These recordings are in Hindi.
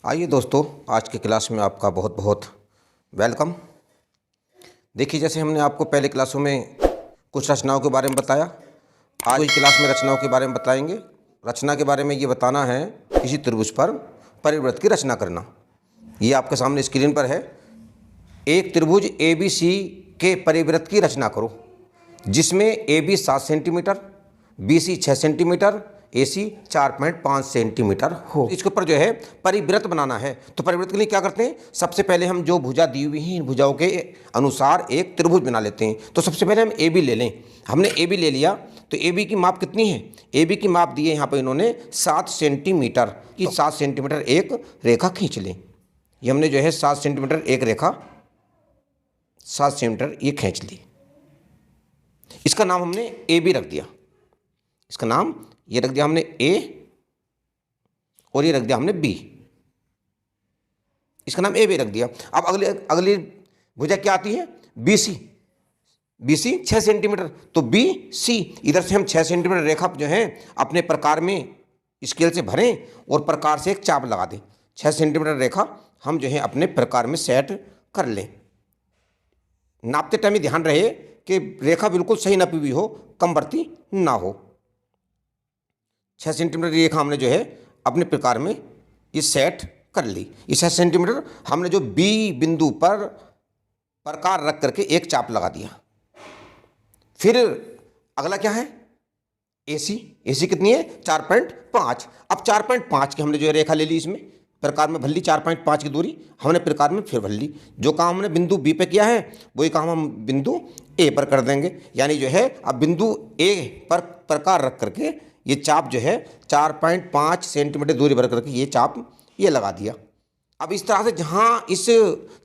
आइए दोस्तों, आज की क्लास में आपका बहुत बहुत वेलकम। देखिए, जैसे हमने आपको पहले क्लासों में कुछ रचनाओं के बारे में बताया, आज की क्लास में रचनाओं के बारे में बताएंगे। रचना के बारे में ये बताना है, किसी त्रिभुज पर परिवृत्त की रचना करना। ये आपके सामने स्क्रीन पर है। एक त्रिभुज ABC के परिवृत्त की रचना करो, जिसमें AB 7 centimetre, BC 6 centimetre, AC 4.5 centimetre हो। इसके ऊपर जो है परिवृत्त बनाना है। तो परिवृत्त के लिए क्या करते हैं, सबसे पहले हम जो भुजा दी हुई है, इन भुजाओं के अनुसार एक त्रिभुज बना लेते हैं। तो सबसे पहले हम AB ले लें। हमने AB ले लिया, तो AB की माप कितनी है? AB की माप दी है यहाँ पर इन्होंने 7 सेंटीमीटर की। 7 सेंटीमीटर एक रेखा खींच लें। ये हमने जो है 7 सेंटीमीटर एक रेखा 7 सेंटीमीटर ये खींच ली। इसका नाम हमने AB रख दिया। इसका नाम ये रख दिया हमने A और ये रख दिया हमने B। इसका नाम AB रख दिया। अब अगली भुजा क्या आती है? BC। BC 6 सेंटीमीटर, तो BC इधर से हम 6 सेंटीमीटर रेखा जो है अपने प्रकार में स्केल से भरें और प्रकार से एक चाप लगा दें। 6 सेंटीमीटर रेखा हम जो है अपने प्रकार में सेट कर लें। नापते टाइम में ध्यान रहे कि रेखा बिल्कुल सही नपी हुई हो, कम बढ़ती ना हो। 6 सेंटीमीटर रेखा हमने जो है अपने प्रकार में ये सेट कर ली। इस 6 सेंटीमीटर हमने जो B बिंदु पर प्रकार रख करके एक चाप लगा दिया। फिर अगला क्या है? AC कितनी है? 4.5। अब 4.5 की हमने जो है रेखा ले ली, इसमें प्रकार में भर ली। 4.5 की दूरी हमने प्रकार में फिर भर ली। जो काम हमने बिंदु B पे किया है, वही काम हम बिंदु A पर कर देंगे। यानी जो है अब बिंदु A पर प्रकार रख करके ये चाप जो है 4.5 सेंटीमीटर दूरी भर करके ये चाप ये लगा दिया। अब इस तरह से जहाँ इस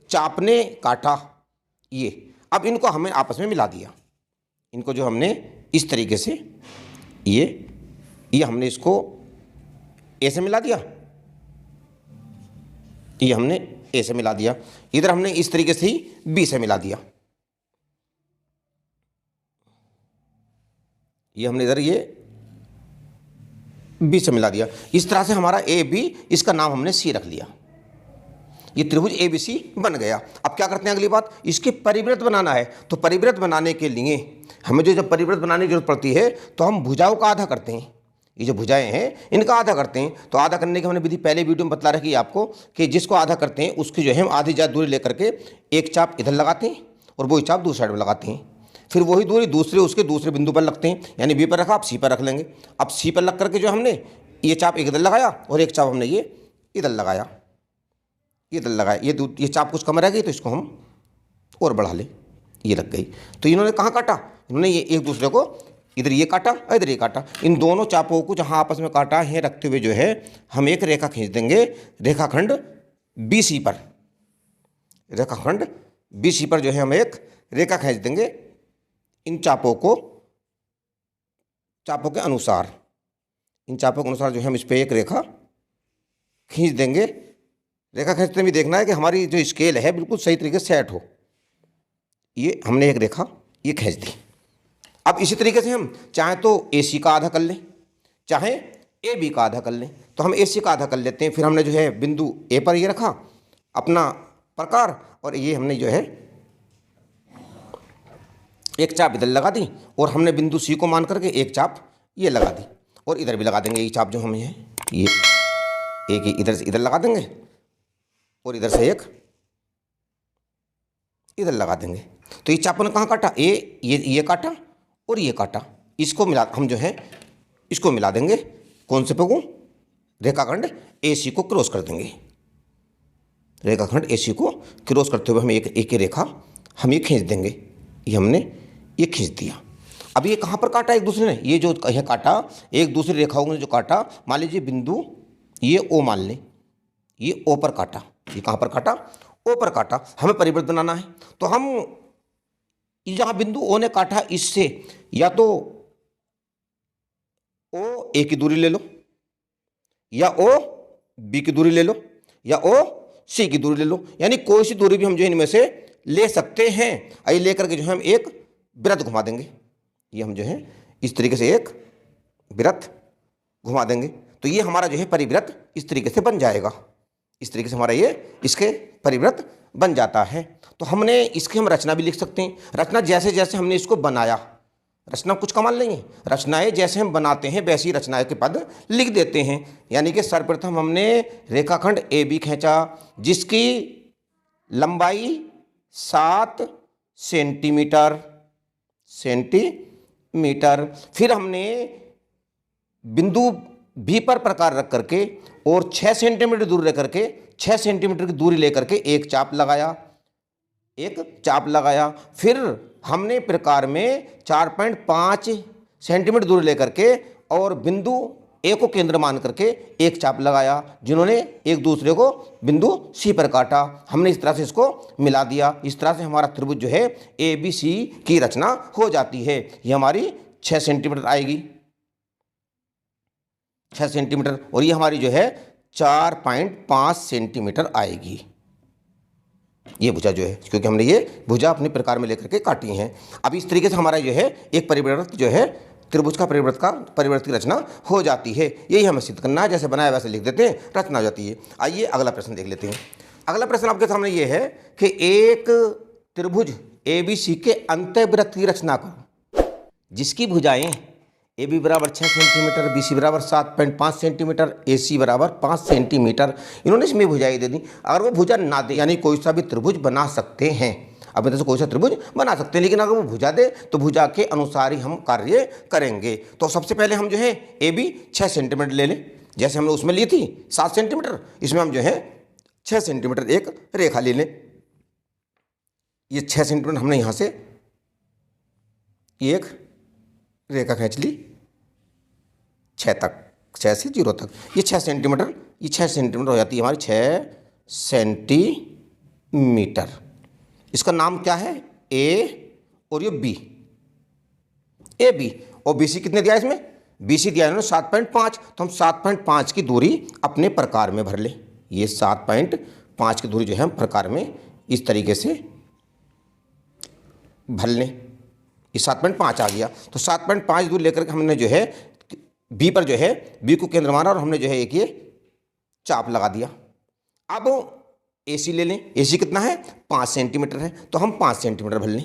चाप ने काटा ये, अब इनको हमें आपस में मिला दिया। इनको जो हमने इस तरीके से ये हमने इसको A से मिला दिया, ये हमने A से मिला दिया। इधर हमने इस तरीके से ही B से मिला दिया। ये हमने इधर ये B से मिला दिया। इस तरह से हमारा AB, इसका नाम हमने C रख लिया। ये त्रिभुज ABC बन गया। अब क्या करते हैं, अगली बात, इसके परिवृत्त बनाना है। तो परिवृत्त बनाने के लिए हमें जो जब परिवृत्त बनाने की जरूरत पड़ती है, तो हम भुजाओं का आधा करते हैं। ये जो भुजाएं हैं इनका आधा करते हैं। तो आधा करने की हमने विधि पहले वीडियो में बता रखी है आपको, कि जिसको आधा करते हैं उसकी जो है हम आधी ज्यादा दूरी लेकर के एक चाप इधर लगाते हैं और वही चाप दूसरी साइड में लगाते हैं। फिर वही दूरी उसके दूसरे बिंदु पर लगते हैं। यानी B पर रखा, आप C पर रख लेंगे। अब C पर लग करके जो हमने ये चाप एक इधर लगाया और एक चाप हमने ये इधर लगाया, इधर लगाया। ये चाप कुछ कम रह गई, तो इसको हम और बढ़ा लें। ये लग गई। तो इन्होंने कहाँ काटा? इन्होंने ये एक दूसरे को इधर ये काटा और इधर ये काटा। इन दोनों चापों को जहाँ आपस में काटा है रखते हुए जो है हम एक रेखा खींच देंगे रेखाखंड BC पर। रेखाखंड BC पर जो है हम एक रेखा खींच देंगे इन चापों के अनुसार। इन चापों के अनुसार जो है हम इस पर एक रेखा खींच देंगे। रेखा खींचते भी देखना है कि हमारी जो स्केल है बिल्कुल सही तरीके से सेट हो। ये हमने एक रेखा ये खींच दी। अब इसी तरीके से हम चाहे तो AC का आधा कर लें, चाहे AB का आधा कर लें। तो हम AC का आधा कर लेते हैं। फिर हमने जो है बिंदु A पर ये रखा अपना प्रकार, और ये हमने जो है एक चाप इधर लगा दी, और हमने बिंदु C को मान करके एक चाप ये लगा दी, और इधर भी लगा देंगे। ये चाप जो हम है ये एक इधर से इधर लगा देंगे और इधर से एक इधर लगा देंगे। तो ये चापों ने कहाँ काटा? ये काटा और ये काटा। इसको मिला, हम जो है इसको मिला देंगे। कौन से पे को? रेखाखंड AC को क्रॉस कर देंगे। रेखाखंड AC को क्रॉस करते हुए हम एक रेखा हम ये खींच देंगे। ये हमने ये खींच दिया। अब ये कहाँ पर काटा एक दूसरे ने? ये जो यह काटा एक दूसरी रेखाओं ने जो काटा, मान लीजिए बिंदु ये O मान लें, ये O पर काटा। ये कहाँ पर काटा? O पर काटा। हमें परिवृत्त बनाना है, तो हम जहाँ बिंदु O ने काटा इससे या तो OA की दूरी ले लो, या OB की दूरी ले लो, या OC की दूरी ले लो। यानी कोई सी दूरी भी हम जो इनमें से ले सकते हैं। ये लेकर के जो है हम एक वृत्त घुमा देंगे। ये हम जो है इस तरीके से एक वृत्त घुमा देंगे। तो ये हमारा जो है परिवृत्त इस तरीके से बन जाएगा। इस तरीके से हमारा ये इसके परिव्रत बन जाता है। तो हमने इसकी हम रचना भी लिख सकते हैं। रचना जैसे जैसे हमने इसको बनाया, रचना कुछ कमाल नहीं है, रचनाएं जैसे हम बनाते हैं वैसी रचनाएं के पद लिख देते हैं। यानी कि सर्वप्रथम हमने रेखाखंड ए बी खींचा जिसकी लंबाई 7 सेंटीमीटर। फिर हमने बिंदु बी पर प्रकार रख करके और 6 सेंटीमीटर दूर रह करके 6 सेंटीमीटर की दूरी लेकर के एक चाप लगाया। फिर हमने प्रकार में 4.5 सेंटीमीटर दूरी लेकर के और बिंदु ए को केंद्र मान करके एक चाप लगाया, जिन्होंने एक दूसरे को बिंदु सी पर काटा। हमने इस तरह से इसको मिला दिया। इस तरह से हमारा त्रिभुज जो है ए बी सी की रचना हो जाती है। ये हमारी 6 सेंटीमीटर आएगी, 6 सेंटीमीटर, और ये हमारी जो है 4.5 सेंटीमीटर आएगी। ये भुजा जो है, क्योंकि हमने ये भुजा अपने प्रकार में लेकर के काटी है। अब इस तरीके से हमारा जो है एक परिवर्त जो है त्रिभुज का परिवर्त की रचना हो जाती है। यही हमें सिद्ध करना है। जैसे बनाया वैसे लिख देते हैं, रचना हो जाती है। आइए अगला प्रश्न देख लेते हैं। अगला प्रश्न आपके सामने ये है कि एक त्रिभुज ए बी सी के अंतःवृत्त की रचना करो जिसकी भुजाएं ए बी बराबर 6 सेंटीमीटर, बी सी बराबर 7.5 सेंटीमीटर, ए सी बराबर 5 सेंटीमीटर। इन्होंने इसमें भुजाएं दे दी। अगर वो भुजा ना दे, यानी कोई सा भी त्रिभुज बना सकते हैं, अब इधर से कोई सा त्रिभुज बना सकते हैं, लेकिन अगर वो भुजा दे तो भुजा के अनुसार ही हम कार्य करेंगे। तो सबसे पहले हम जो है ए बी 6 सेंटीमीटर ले लें, जैसे हमने उसमें ली थी 7 सेंटीमीटर, इसमें हम जो है 6 सेंटीमीटर एक रेखा ले लें। ये 6 सेंटीमीटर हमने यहाँ से एक रेखा खींच ली 6 तक, 6 से 0 तक। ये 6 सेंटीमीटर, ये 6 सेंटीमीटर हो जाती है हमारी 6 सेंटीमीटर। इसका नाम क्या है? ए और ये बी, ए बी और बी सी कितने दिया इसमें? बी सी दिया इन्होंने 7.5, तो हम 7.5 की दूरी अपने प्रकार में भर लें। ये 7.5 की दूरी जो है हम प्रकार में इस तरीके से भर लें। ये 7.5 आ गया, तो 7.5 दूरी लेकर के हमने जो है बी पर जो है बी को केंद्र माना और हमने जो है एक ये चाप लगा दिया। अब ए सी ले लें। ए सी कितना है? 5 सेंटीमीटर है, तो हम 5 सेंटीमीटर भर लें।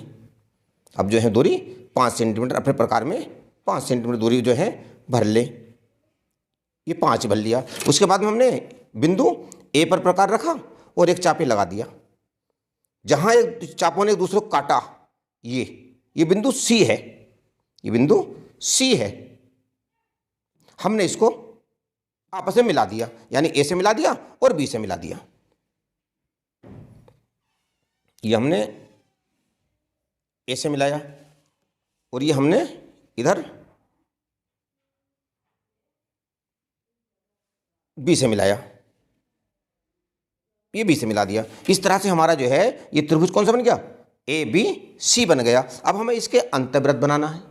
अब जो है दूरी 5 सेंटीमीटर अपने प्रकार में 5 सेंटीमीटर दूरी जो है भर लें। ये 5 भर लिया। उसके बाद में हमने बिंदु ए पर प्रकार रखा और एक चापे लगा दिया। जहाँ एक चापों ने एक दूसरे को काटा, ये बिंदु सी है, ये बिंदु सी है। हमने इसको आपस में मिला दिया, यानी ए से मिला दिया और बी से मिला दिया। ये हमने ए से मिलाया और ये हमने इधर बी से मिलाया, ये बी से मिला दिया। इस तरह से हमारा जो है ये त्रिभुज कौन सा बन गया? ए बी सी बन गया। अब हमें इसके अंतःवृत्त बनाना है।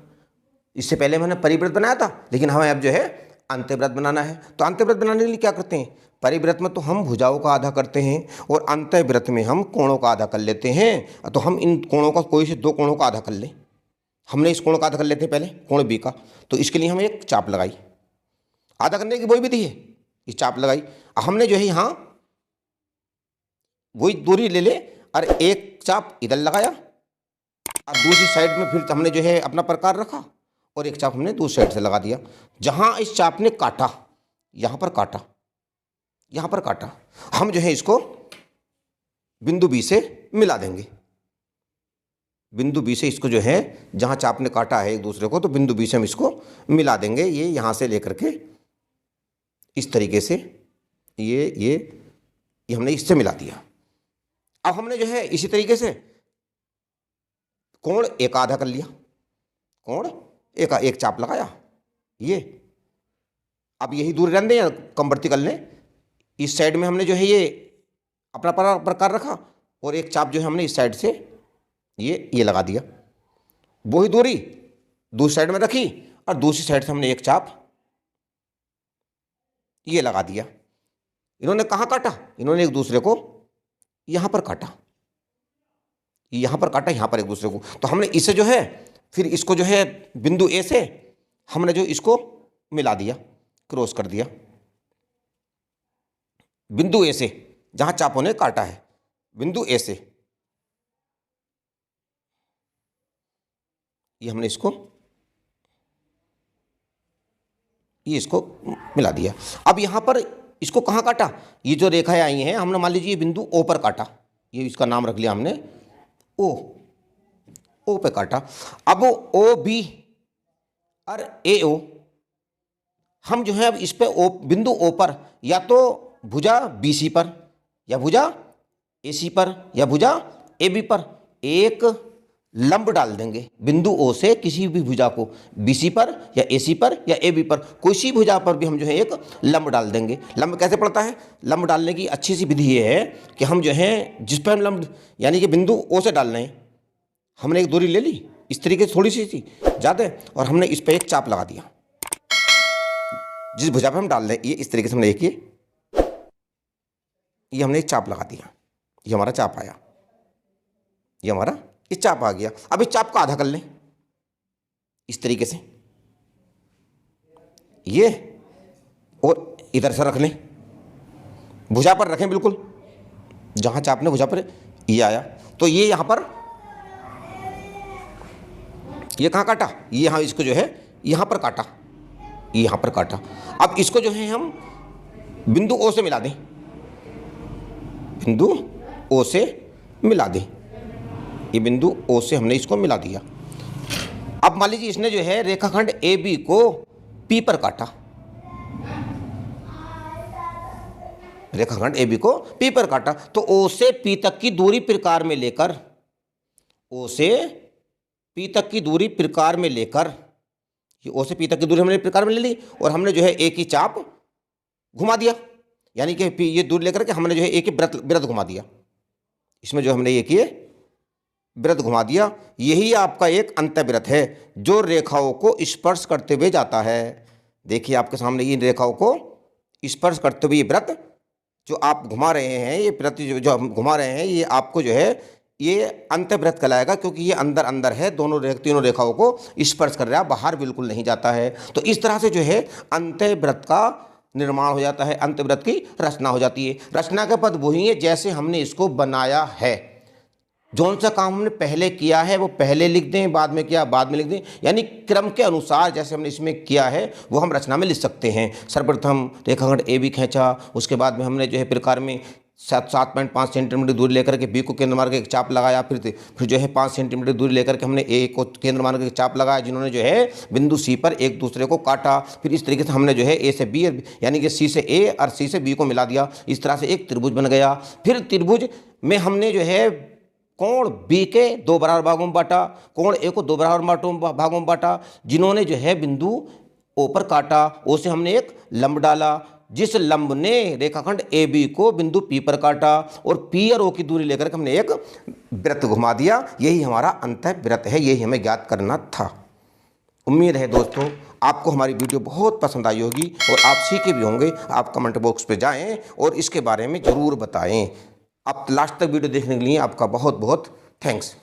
इससे पहले मैंने परिवृत्त बनाया था, लेकिन हमें अब जो है अंतःवृत्त बनाना है। तो अंतःवृत्त बनाने के लिए क्या करते हैं? परिवृत्त में तो हम भुजाओं का आधा करते हैं और अंतःवृत्त में हम कोणों का आधा कर लेते हैं। तो हम इन कोणों का कोई से 2 कोणों का आधा कर लें। हमने इस कोण का आधा कर लेते हैं पहले, कोण बी का। तो इसके लिए हम एक चाप लगाई। आधा करने की वही विधि है, ये चाप लगाई। हमने जो है यहाँ वही दूरी ले ले और एक चाप इधर लगाया और दूसरी साइड में फिर हमने जो है अपना प्रकार रखा और एक चाप हमने दूसरी साइड से लगा दिया। जहाँ इस चाप ने काटा, यहाँ पर काटा, यहाँ पर काटा, हम जो है इसको बिंदु बी से मिला देंगे। बिंदु बी से इसको जो है जहाँ चाप ने काटा है एक दूसरे को, तो बिंदु बी से हम इसको मिला देंगे। ये यहाँ से लेकर के इस तरीके से ये हमने इससे मिला दिया। अब हमने जो है इसी तरीके से कोण एक आधा कर लिया, कोण एक चाप लगाया। ये अब यही दूरी रहने या कमवर्ती कर लें। इस साइड में हमने जो है ये अपना प्रकार रखा और एक चाप जो है हमने इस साइड से ये लगा दिया। वही दूरी दूसरी साइड में रखी और दूसरी साइड से हमने एक चाप ये लगा दिया। इन्होंने कहाँ काटा? इन्होंने एक दूसरे को यहाँ पर काटा, यहाँ पर काटा, यहाँ पर एक दूसरे को। तो हमने इसे जो है फिर इसको जो है बिंदु ए से हमने जो इसको मिला दिया, क्रॉस कर दिया। बिंदु ए से जहां चापों ने काटा है, बिंदु ए से। ये हमने इसको मिला दिया। अब यहां पर इसको कहां काटा, ये जो रेखाएं आई हैं हमने मान लीजिए बिंदु ओ पर काटा, ये इसका नाम रख लिया हमने ओ पे काटा। अब ओ बी और ए ओ, हम जो है अब इस पे बिंदु ओ पर या तो भुजा बी सी पर या भुजा ए सी पर या भुजा ए बी पर एक लंब डाल देंगे। बिंदु ओ से किसी भी भुजा को बी सी पर या ए सी पर या ए बी पर कोई सी भुजा पर भी हम जो है एक लंब डाल देंगे। लंब कैसे पड़ता है, लंब डालने की अच्छी सी विधि ये है कि हम जो है जिस पर हम लंब यानी कि बिंदु ओ से डाल रहे हैं, हमने एक दूरी ले ली इस तरीके से, थोड़ी सी थी ज़्यादा, और हमने इस पर एक चाप लगा दिया। जिस भुजा पर हम डाल रहे हैं ये इस तरीके से हमने ये हमने एक चाप लगा दिया, ये हमारा चाप आया, ये हमारा इस चाप आ गया। अब इस चाप को आधा कर लें इस तरीके से, ये और इधर से रख लें, भुजा पर रखें बिल्कुल जहां चाप ने भुजा पर ये आया। तो ये यहां पर ये कहां काटा, ये यहां इसको जो है यहां पर काटा, ये यहां पर काटा। अब इसको जो है हम बिंदु ओ से मिला दें, बिंदु ओ से मिला दें, ये बिंदु ओ से हमने इसको मिला दिया। अब मान लीजिए इसने जो है रेखाखंड ए बी को पी पर काटा, रेखाखंड ए बी को पी पर काटा, तो ओ से पी तक की दूरी प्रकार में लेकर, ओ से पी तक की दूरी प्रकार में लेकर, ये ओ से पी तक की दूरी हमने प्रकार में ले ली और हमने जो है ए की चाप घुमा दिया, यानी कि पी ये दूरी लेकर के हमने जो है ए की वृत्त घुमा दिया, इसमें जो हमने एक ये वृत्त घुमा दिया। यही आपका एक अंतःवृत्त है जो रेखाओं को स्पर्श करते हुए जाता है। देखिए आपके सामने ये रेखाओं को स्पर्श करते हुए ये वृत्त जो आप घुमा रहे हैं, ये वृत्त जो हम घुमा रहे हैं, ये आपको जो है ये अंतःवृत्त कहलाएगा, क्योंकि ये अंदर अंदर है, तीनों रेखाओं को स्पर्श कर रहा है, बाहर बिल्कुल नहीं जाता है। तो इस तरह से जो है अंतःवृत्त का निर्माण हो जाता है, अंतःवृत्त की रचना हो जाती है। रचना का पद वही है जैसे हमने इसको बनाया है, जौन सा काम हमने पहले किया है वो पहले लिख दें, बाद में किया बाद में लिख दें, यानी क्रम के अनुसार जैसे हमने इसमें किया है वो हम रचना में लिख सकते हैं। सर्वप्रथम रेखाखंड ए बी खींचा, उसके बाद में हमने जो है प्रकार में 7.5 सेंटीमीटर दूरी लेकर के बी को केंद्र मान के एक चाप लगाया, फिर जो है 5 सेंटीमीटर दूरी लेकर के हमने ए को केंद्र मान के एक चाप लगाया, जिन्होंने जो है बिंदु सी पर एक दूसरे को काटा। फिर इस तरीके से हमने जो है ए से बी यानी कि सी से ए और सी से बी को मिला दिया, इस तरह से एक त्रिभुज बन गया। फिर त्रिभुज में हमने जो है कोण बी के 2 बराबर भागों में बांटा, कोण ए को 2 बराबर भागों में बांटा, जिन्होंने जो है बिंदु ओ पर काटा, ओ से हमने एक लंब डाला, जिस लंब ने रेखाखंड ए बी को बिंदु पी पर काटा, और पी और ओ की दूरी लेकर हमने एक वृत्त घुमा दिया। यही हमारा अंतःवृत्त है, यही हमें ज्ञात करना था। उम्मीद है दोस्तों आपको हमारी वीडियो बहुत पसंद आई होगी और आप सीखे भी होंगे। आप कमेंट बॉक्स पे जाएं और इसके बारे में ज़रूर बताएं। आप लास्ट तक वीडियो देखने के लिए आपका बहुत बहुत थैंक्स।